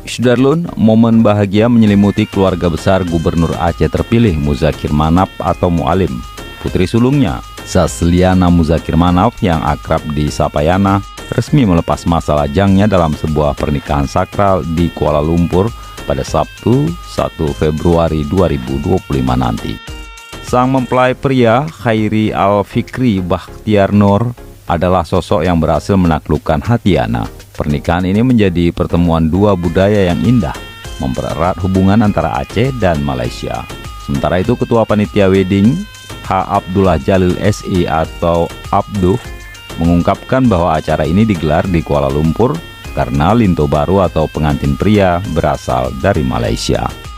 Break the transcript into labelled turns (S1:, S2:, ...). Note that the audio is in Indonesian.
S1: Sudarlun, momen bahagia menyelimuti keluarga besar Gubernur Aceh terpilih Muzakir Manaf atau Mualim. Putri sulungnya, Sasliana Muzakir Manaf yang akrab disapa Yana, resmi melepas masa lajangnya dalam sebuah pernikahan sakral di Kuala Lumpur pada Sabtu 1 Februari 2025 nanti. Sang mempelai pria, Khairi Al-Fikri Bakhtiar Nur, adalah sosok yang berhasil menaklukkan hati Yana. Pernikahan ini menjadi pertemuan dua budaya yang indah, mempererat hubungan antara Aceh dan Malaysia. Sementara itu, Ketua Panitia Wedding, H. Abdullah Jalil SI atau Abduh, mengungkapkan bahwa acara ini digelar di Kuala Lumpur karena linto baru atau pengantin pria berasal dari Malaysia.